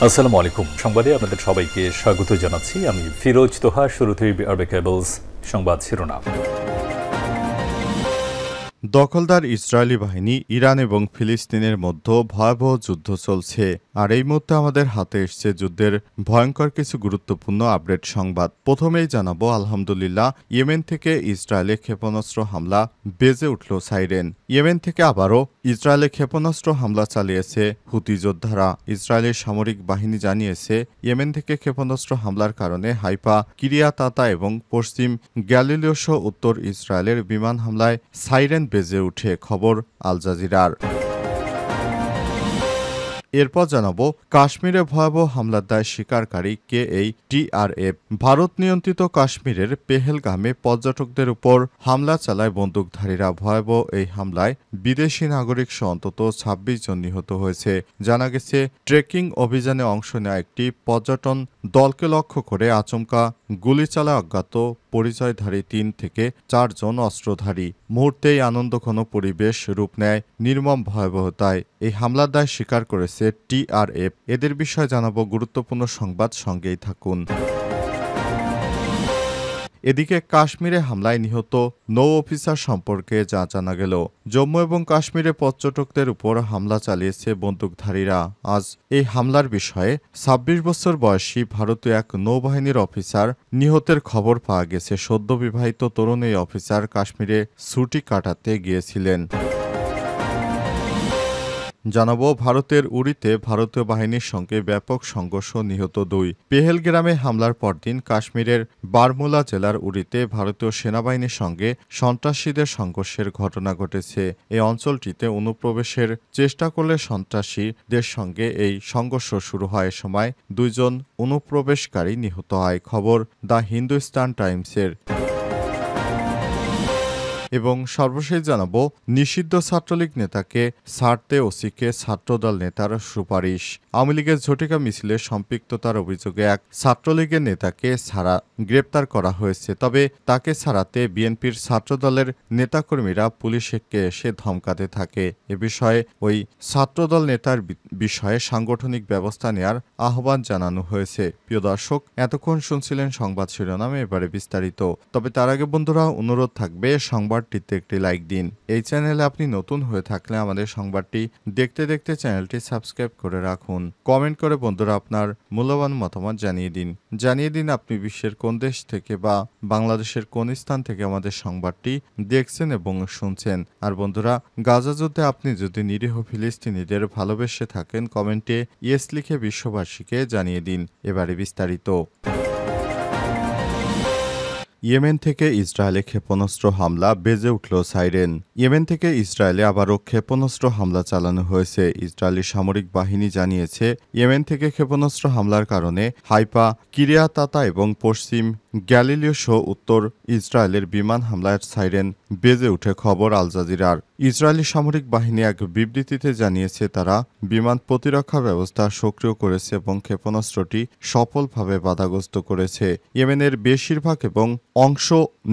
আসসালামু আলাইকুম। সংবাদে আপনাদের সবাইকে স্বাগত জানাচ্ছি। আমি ফিরোজ তোহা। শুরুতেই আরবে কেবলস সংবাদ শিরোনাম। দখলদার ইসরায়েলি বাহিনী ইরান এবং ফিলিস্তিনের মধ্যে ভয়াবহ যুদ্ধ চলছে। আর এই মুহূর্তে আমাদের হাতে এসছে যুদ্ধের ভয়ঙ্কর কিছু গুরুত্বপূর্ণ আপডেট সংবাদ। প্রথমেই জানাবো আলহামদুলিল্লাহ, ইয়েমেন থেকে ইসরায়েলে ক্ষেপণাস্ত্র হামলা, বেজে উঠল সাইরেন। ইয়েমেন থেকে আবারও ইসরায়েলে ক্ষেপণাস্ত্র হামলা চালিয়েছে হুতি যোদ্ধারা। ইসরায়েলের সামরিক বাহিনী জানিয়েছে, ইয়েমেন থেকে ক্ষেপণাস্ত্র হামলার কারণে হাইফা, কিরিয়াত আতা এবং পশ্চিম গ্যালিলীয় সহ উত্তর ইসরায়েলের বিমান হামলায় সাইরেন বেজে উঠে। খবর আল জাজিরার। এরপর জানাবো কাশ্মীরে ভয়াবহ হামলার দায় স্বীকারকারী কে এই টিআরএফ। ভারত নিয়ন্ত্রিত কাশ্মীরের পেহেলগামে পর্যটকদের উপর হামলা চালায় বন্দুকধারীরা। ভয়াবহ এই হামলায় বিদেশি নাগরিক সহ অন্তত ২৬ জন নিহত হয়েছে। জানা গেছে, ট্রেকিং অভিযানে অংশ নেওয়া একটি পর্যটন দলকে লক্ষ্য করে আচমকা গুলি চালায় অজ্ঞাত পরিচয়ধারী ৩ থেকে ৪ জন অস্ত্রধারী। মুহূর্তেই আনন্দঘন পরিবেশ রূপ নেয় নির্মম ভয়াবহতায়। এই হামলার দায় স্বীকার করেছে টিআরএফ। এদের বিষয়ে জানাবো গুরুত্বপূর্ণ সংবাদ, সঙ্গেই থাকুন। এদিকে কাশ্মীরে হামলায় নিহত নৌ অফিসার সম্পর্কে যা জানা গেল। জম্মু এবং কাশ্মীরে পর্যটকদের উপর হামলা চালিয়েছে বন্দুকধারীরা। আজ এই হামলার বিষয়ে ২৬ বছর বয়সী ভারতীয় এক নৌবাহিনীর অফিসার নিহতের খবর পাওয়া গেছে। সদ্য বিবাহিত তরুণ এই অফিসার কাশ্মীরে ছুটি কাটাতে গিয়েছিলেন। জানাবো ভারতের উরিতে ভারতীয় বাহিনীর সঙ্গে ব্যাপক সংঘর্ষ, নিহত ২। পেহেলগ্রামে হামলার পরদিন কাশ্মীরের বারমুলা জেলার উরিতে ভারতীয় সেনাবাহিনীর সঙ্গে সন্ত্রাসীদের সংঘর্ষের ঘটনা ঘটেছে। এই অঞ্চলটিতে অনুপ্রবেশের চেষ্টা করলে সন্ত্রাসীদের সঙ্গে এই সংঘর্ষ শুরু হয়। এ সময় ২ জন অনুপ্রবেশকারী নিহত হয়। খবর দ্য হিন্দুস্তান টাইমসের। এবং সর্বশেষ জানাবো নিষিদ্ধ ছাত্রলীগ নেতাকে ছাড়তে ওসিকে ছাত্রদল নেতার সুপারিশ। আওয়ামী লীগের ঝটিকা মিছিলে সম্পৃক্ততার অভিযোগে এক ছাত্রলীগের নেতাকে গ্রেপ্তার করা হয়েছে। তবে তাকে ছাড়াতে বিএনপির ছাত্রদলের নেতাকর্মীরা পুলিশকে এসে ধমকাতে থাকে। এ বিষয়ে ওই ছাত্রদল নেতার বিষয়ে সাংগঠনিক ব্যবস্থা নেয়ার আহ্বান জানানো হয়েছে। প্রিয় দর্শক, এতক্ষণ শুনছিলেন সংবাদ শিরোনামে, এবারে বিস্তারিত। তবে তার আগে বন্ধুরা, অনুরোধ থাকবে সংবাদটিতে একটি লাইক দিন। এই চ্যানেলে আপনি নতুন হয়ে থাকলে আমাদের সংবাদটি দেখতে দেখতে চ্যানেলটি সাবস্ক্রাইব করে রাখুন। কমেন্ট করে বন্ধুরা আপনার মূল্যবান মতামত জানিয়ে দিন আপনি বিশ্বের কোন দেশ থেকে বা বাংলাদেশের কোন স্থান থেকে আমাদের সংবাদটি দেখছেন এবং শুনছেন। আর বন্ধুরা, গাজা যুদ্ধে আপনি যদি নিরীহ ফিলিস্তিনিদের ভালোবেসে থাকেন, কমেন্টে ইয়েস লিখে বিশ্ববাসীকে জানিয়ে দিন। এবারে বিস্তারিত। ইয়েমেন থেকে ইসরায়েলে ক্ষেপণাস্ত্র হামলা, বেজে উঠল সাইরেন। ইয়েমেন থেকে ইসরায়েলে আবারও ক্ষেপণাস্ত্র হামলা চালানো হয়েছে। ইসরায়েলি সামরিক বাহিনী জানিয়েছে, ইয়েমেন থেকে ক্ষেপণাস্ত্র হামলার কারণে হাইফা, কিরিয়াত আতা এবং পশ্চিম গ্যালিলীয় সহ উত্তর ইসরায়েলের বিমান হামলায় সাইরেন বেজে উঠে। খবর আল জাজিরার। ইসরায়েলি সামরিক বাহিনী এক বিবৃতিতে জানিয়েছে, তারা বিমান প্রতিরক্ষা ব্যবস্থা সক্রিয় করেছে এবং ক্ষেপণাস্ত্রটি সফলভাবে বাধাগ্রস্ত করেছে। ইয়েমেনের বেশিরভাগ এবং অংশ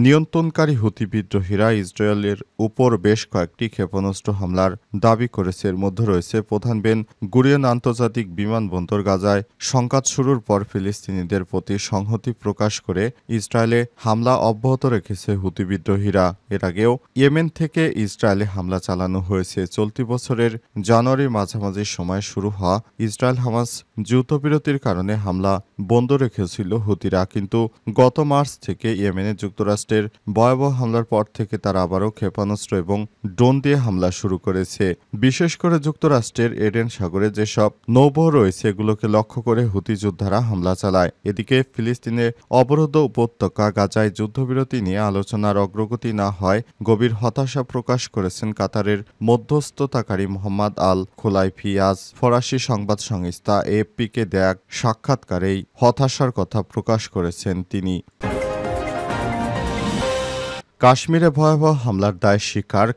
নিয়ন্ত্রণকারী হুতি বিদ্রোহীরা ইসরায়েলের উপর বেশ কয়েকটি ক্ষেপণাস্ত্র হামলার দাবি করেছে। এর মধ্যে রয়েছে প্রধান বেন গুরিয়ন আন্তর্জাতিক বিমানবন্দর। গাজায় সংঘাত শুরুর পর ফিলিস্তিনিদের প্রতি সংহতি প্রকাশ করে ইসরায়েলে হামলা অব্যাহত রেখেছে হুতি বিদ্রোহীরা। এর আগেও ইয়েমেন থেকে ইসরায়েলে হামলা চালানো হয়েছে। চলতি বছরের জানুয়ারির মাঝামাঝি সময় শুরু হওয়া ইসরায়েল হামাস যুদ্ধবিরতির কারণে হামলা বন্ধ রেখেছিল হুতিরা, কিন্তু গত মার্চ থেকে ইয়েমেনে যুক্তরাষ্ট্রের ভয়াবহ হামলার পর থেকে তারা আবারও ক্ষেপণাস্ত্র এবং ড্রোন দিয়ে হামলা শুরু করেছে। বিশেষ করে যুক্তরাষ্ট্রের এডেন সাগরে যেসব নৌবহর রয়েছে, এগুলোকে লক্ষ্য করে হুতি যোদ্ধারা হামলা চালায়। এদিকে ফিলিস্তিনে অবরুদ্ধ উপত্যকা গাজায় যুদ্ধবিরতি নিয়ে আলোচনার অগ্রগতি না হয় গভীর হতাশা প্রকাশ করেছেন কাতারের মধ্যস্থতাকারী মোহাম্মদ আল খোলাইফি। আজ ফরাসি সংবাদ সংস্থা এএফপিকে দেয়া এক সাক্ষাৎকারে এই হতাশার কথা প্রকাশ করেছেন তিনি। কাশ্মীরে ভয়াবহ হামলার দায় স্বীকার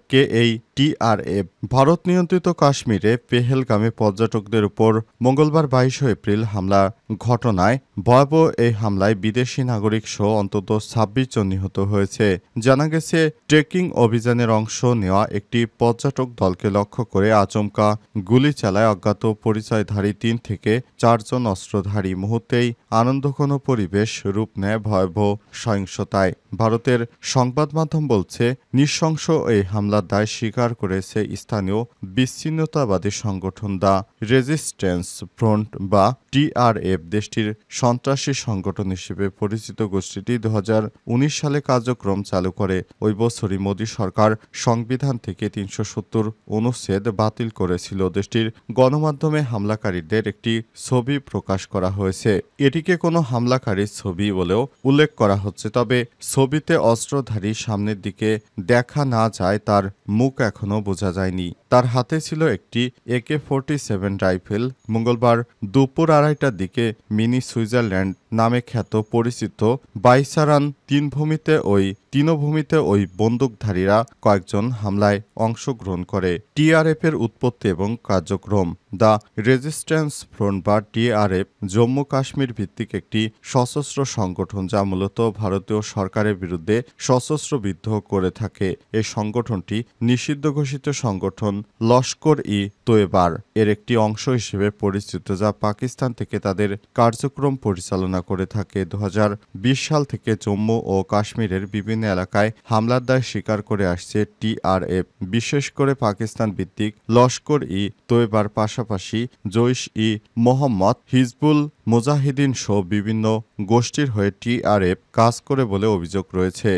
টিআরএফ। ভারত নিয়ন্ত্রিত কাশ্মীরে পেহেলগামে পর্যটকদের উপর মঙ্গলবার 22 এপ্রিল হামলা ঘটনায় ভয়াবহ এই হামলায় বিদেশি নাগরিক সহ অন্তত 26 জন নিহত হয়েছে। জানা গেছে, ট্রেকিং অভিযানের অংশ নেওয়া একটি পর্যটক দলকে লক্ষ্য করে আচমকা গুলি চালায় অজ্ঞাত পরিচয়ধারী 3 থেকে 4 জন অস্ত্রধারী। মুহূর্তেই আনন্দঘন পরিবেশ রূপ নেয় ভয়াবহ সহিংসতায়। ভারতের সংবাদ মাধ্যম বলছে, নৃশংস এই হামলার দায় স্বীকার করেছে স্থানীয় বিচ্ছিন্নতাবাদী সংগঠন দ্য রেজিস্ট্যান্স ফ্রন্ট বা টিআরএফ। দেশটির সন্ত্রাসী সংগঠন হিসেবে পরিচিত গোষ্ঠীটি 2019 সালে কার্যক্রম চালু করে। ওই বছরই মোদী সরকার সংবিধান থেকে 370 অনুচ্ছেদ বাতিল করেছিল। দেশটির গণমাধ্যমে হামলাকারীদের একটি ছবি প্রকাশ করা হয়েছে। এটিকে কোনো হামলাকারীর ছবি বলেও উল্লেখ করা হচ্ছে, তবে ছবিতে অস্ত্রধারী সামনের দিকে দেখা না যায়, তার মুখ এখনও বোঝা যায়নি। তার হাতে ছিল একটি AK-47 রাইফেল। মঙ্গলবার দুপুর 2:30টার দিকে মিনি সুইজারল্যান্ড নামে খ্যাত পরিচিত বাইসারান তৃণভূমিতে ওই বন্দুকধারীরা কয়েকজন হামলায় অংশগ্রহণ করে। টিআরএফের উৎপত্তি এবং কার্যক্রম। দ্য রেজিস্ট্যান্স ফ্রন্ট বা টিআরএফ জম্মু কাশ্মীর ভিত্তিক একটি সশস্ত্র সংগঠন, যা মূলত ভারতীয় সরকারের বিরুদ্ধে সশস্ত্র বিদ্রোহ করে থাকে। এই সংগঠনটি নিষিদ্ধ ঘোষিত সংগঠন লস্কর-ই-তৈয়বার এর একটি অংশ হিসেবে পরিচিত, যা পাকিস্তান থেকে তাদের কার্যক্রম পরিচালনা করে থাকে। 2020 সাল থেকে জম্মু ও কাশ্মীরের বিভিন্ন এলাকায় হামলার দায় স্বীকার করে আসছে টিআরএফ। বিশেষ করে পাকিস্তান ভিত্তিক লস্কর-ই-তৈয়বার পাশাপাশি জইশ-ই-মোহাম্মদ, হিজবুল মুজাহিদিন সহ বিভিন্ন গোষ্ঠীর হয়ে টিআরএফ কাজ করে বলে অভিযোগ রয়েছে।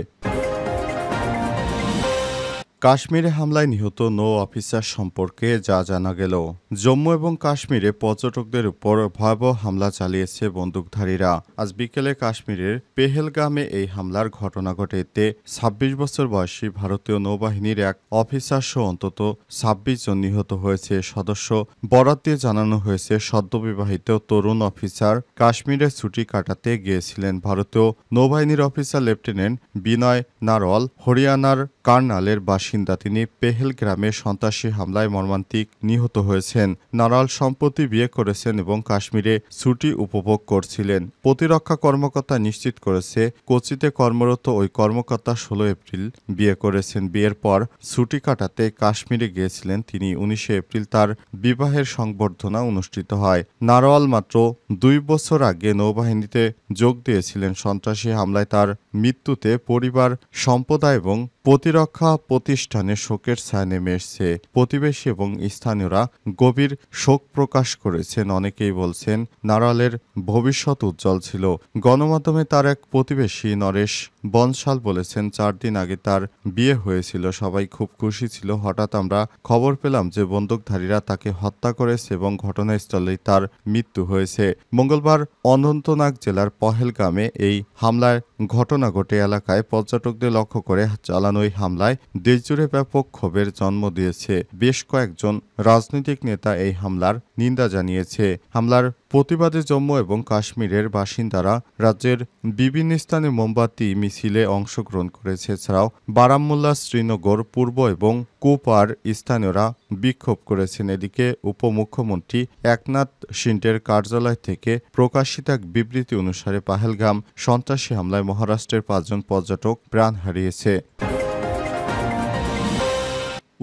কাশ্মীরে হামলায় নিহত নৌ অফিসার সম্পর্কে যা জানা গেল। জম্মু এবং কাশ্মীরে পর্যটকদের উপর ভয়াবহ হামলা চালিয়েছে বন্দুকধারীরা। আজ বিকেলে কাশ্মীরের পেহেলগামে এই হামলার ঘটনা ঘটে। এতে 26 বছর বয়সী ভারতীয় নৌবাহিনীর এক অফিসার সহ অন্তত 26 জন নিহত হয়েছে। সদস্য বরাত দিয়ে জানানো হয়েছে, সদ্যবিবাহিত তরুণ অফিসার কাশ্মীরে ছুটি কাটাতে গিয়েছিলেন। ভারতীয় নৌবাহিনীর অফিসার লেফটেন্যান্ট বিনয় নারওয়াল হরিয়ানার কার্নালের বাসিন্দা। তিনি পেহেলগ্রামে সন্ত্রাসী হামলায় মর্মান্তিক নিহত হয়েছেন। নারাল সম্প্রতি বিয়ে করেছেন এবং কাশ্মীরে ছুটি উপভোগ করছিলেন। প্রতিরক্ষা কর্মকর্তা নিশ্চিত করেছে, কোচিতে কর্মরত ওই কর্মকর্তা 16 এপ্রিল বিয়ে করেছেন। বিয়ের পর ছুটি কাটাতে কাশ্মীরে গিয়েছিলেন তিনি। 19 এপ্রিল তার বিবাহের সংবর্ধনা অনুষ্ঠিত হয়। নারওয়াল মাত্র 2 বছর আগে নৌবাহিনীতে যোগ দিয়েছিলেন। সন্ত্রাসী হামলায় তার মৃত্যুতে পরিবার, সম্প্রদায় এবং প্রতিরক্ষা প্রতিষ্ঠানে শোকের ছায়া নেমে এসেছে। প্রতিবেশী এবং স্থানীয়রা গভীর শোক প্রকাশ করেছেন। অনেকেই বলছেন, নারালের ভবিষ্যৎ উজ্জ্বল ছিল। গণমাধ্যমে তার এক প্রতিবেশী নরেশ বনশাল বলেছেন, 4 দিন আগে তার বিয়ে হয়েছিল। সবাই খুব খুশি ছিল। হঠাৎ আমরা খবর পেলাম যে বন্দুকধারীরা তাকে হত্যা করেছে এবং ঘটনাস্থলেই তার মৃত্যু হয়েছে। মঙ্গলবার অনন্তনাগ জেলার পহেলগামে এই হামলার ঘটনা ঘটে। এলাকায় পর্যটকদের লক্ষ্য করে চালানো ওই হামলায় দেশজুড়ে ব্যাপক ক্ষোভের জন্ম দিয়েছে। বেশ কয়েকজন রাজনৈতিক নেতা এই হামলার নিন্দা জানিয়েছে। হামলার প্রতিবাদে জম্মু এবং কাশ্মীরের বাসিন্দারা রাজ্যের বিভিন্ন স্থানে মোমবাতি মিছিলে অংশগ্রহণ করেছে। এছাড়াও বারামুল্লা, শ্রীনগর, পূর্ব এবং কুপওয়ার স্থানীয়রা বিক্ষোভ করেছেন। এদিকে উপমুখ্যমন্ত্রী একনাথ শিন্ডের কার্যালয় থেকে প্রকাশিত এক বিবৃতি অনুসারে পাহেলগাম সন্ত্রাসী হামলায় মহারাষ্ট্রের 5 জন পর্যটক প্রাণ হারিয়েছে।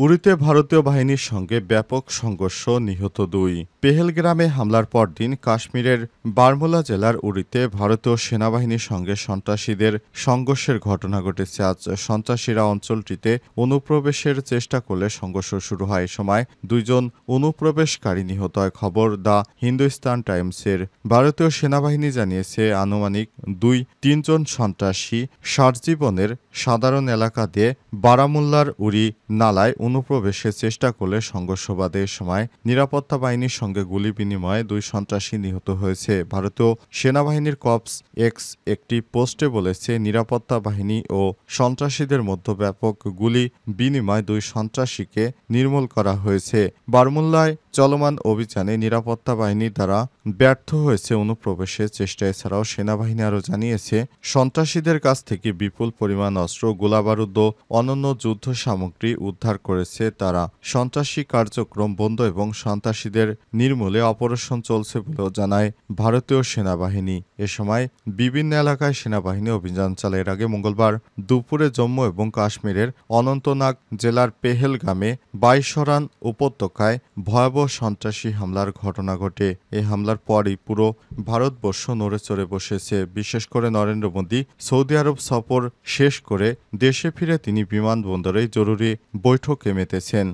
উরিতে ভারতীয় বাহিনীর সঙ্গে ব্যাপক সংঘর্ষ, নিহত 2। পেহেলগ্রামে হামলার পরদিন কাশ্মীরের বারমুলা জেলার উরিতে ভারতীয় সেনাবাহিনীর সঙ্গে সন্ত্রাসীদের সংঘর্ষের ঘটনা ঘটেছে। আজ সন্ত্রাসীরা অঞ্চলটিতে অনুপ্রবেশের চেষ্টা করলে সংঘর্ষ শুরু হয়। এ সময় 2 জন অনুপ্রবেশকারী নিহত হয়। খবর দ্য হিন্দুস্তান টাইমসের। ভারতীয় সেনাবাহিনী জানিয়েছে, আনুমানিক 2-3 জন সন্ত্রাসী সারজীবনের সাধারণ এলাকা দিয়ে বারামুল্লার উরি নালায় অনুপ্রবেশের চেষ্টা করলে সংঘর্ষ বাধে। এ সময় নিরাপত্তা বাহিনীর সঙ্গে গুলি বিনিময়ে 2 সন্ত্রাসী নিহত হয়েছে। ভারতীয় সেনাবাহিনীর কর্পস এক্স একটি পোস্টে বলেছে, নিরাপত্তা বাহিনী ও সন্ত্রাসীদের মধ্যে ব্যাপক গুলি বিনিময়ে 2 সন্ত্রাসীকে নির্মূল করা হয়েছে। বারমুল্লায় চলমান অভিযানে নিরাপত্তা বাহিনীর দ্বারা ব্যর্থ হয়েছে অনুপ্রবেশের চেষ্টা। এছাড়াও সেনাবাহিনী আরও জানিয়েছে, সন্ত্রাসীদের কাছ থেকে বিপুল পরিমাণ অস্ত্র, গোলাবারুদ ও অন্যান্য যুদ্ধ সামগ্রী উদ্ধার করেছে তারা। সন্ত্রাসী কার্যক্রম বন্ধ এবং সন্ত্রাসীদের নির্মূলে অপারেশন চলছে বলেও জানায় ভারতীয় সেনাবাহিনী। এ সময় বিভিন্ন এলাকায় সেনাবাহিনী অভিযান চালায়। এর আগে মঙ্গলবার দুপুরে জম্মু এবং কাশ্মীরের অনন্তনাগ জেলার পেহেলগামে বাইশরান উপত্যকায় ভয়াবহ সন্ত্রাসী হামলার ঘটনা ঘটে। এই হামলার পরই পুরো ভারতবর্ষ নড়েচড়ে বসেছে। বিশেষ করে নরেন্দ্র মোদী সৌদি আরব সফর শেষ করে দেশে ফিরে তিনি বিমানবন্দরে জরুরি বৈঠকে মেতেছেন।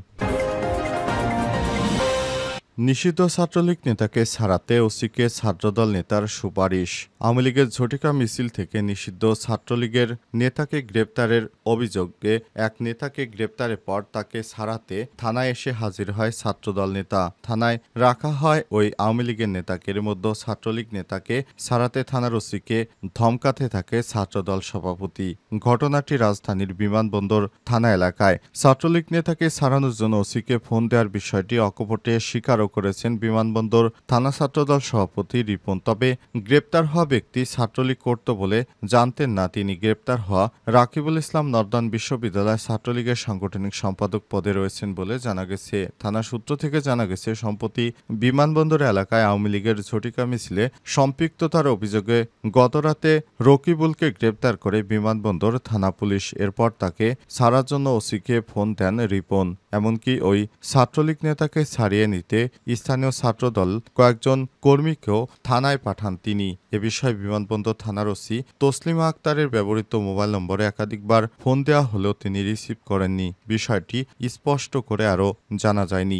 নিষিদ্ধ ছাত্রলীগ নেতাকে ছাড়াতে ওসিকে ছাত্রদল নেতার সুপারিশ। আওয়ামী লীগের ঝটিকা মিছিল থেকে নিষিদ্ধ ছাত্রলীগের নেতাকে গ্রেপ্তারের অভিযোগে এক নেতাকে গ্রেপ্তারের পর তাকে ছাড়াতে থানায় এসে হাজির হয় ছাত্রদল নেতা। থানায় রাখা হয় ওই আওয়ামী লীগের নেতাকে। এর মধ্যে ছাত্রলীগ নেতাকে ছাড়াতে থানার ওসিকে ধমকাতে থাকে ছাত্রদল সভাপতি। ঘটনাটি রাজধানীর বিমানবন্দর থানা এলাকায়। ছাত্রলীগ নেতাকে ছাড়ানোর জন্য ওসিকে ফোন দেওয়ার বিষয়টি অকপটে স্বীকার করেছেন বিমানবন্দর থানা ছাত্রদল সভাপতি রিপন। তবে গ্রেপ্তার হওয়া ব্যক্তি ছাত্রলীগ করত বলে জানতেন না তিনি। গ্রেপ্তার হওয়া রাকিবুল ইসলাম নর্দান বিশ্ববিদ্যালয় ছাত্রলীগের সাংগঠনিক সম্পাদক পদে রয়েছেন বলে জানা গেছে। থানা সূত্র থেকে জানা গেছে, সম্প্রতি বিমানবন্দর এলাকায় আওয়ামী লীগের ঝটিকা মিছিলে সম্পৃক্ততার অভিযোগে গতরাতে রকিবুলকে গ্রেপ্তার করে বিমানবন্দর থানা পুলিশ। এরপর তাকে ছাড়ার জন্য ওসিকে ফোন দেন রিপন। এমনকি ওই ছাত্রলীগ নেতাকে ছাড়িয়ে নিতে স্থানীয় ছাত্রদল কয়েকজন কর্মীকেও থানায় পাঠান তিনি। এ বিষয়ে বিমানবন্দর থানার ওসি তসলিমা আক্তারের ব্যবহৃত মোবাইল নম্বরে একাধিকবার ফোন দেওয়া হলেও তিনি রিসিভ করেননি। বিষয়টি স্পষ্ট করে আরও জানা যায়নি।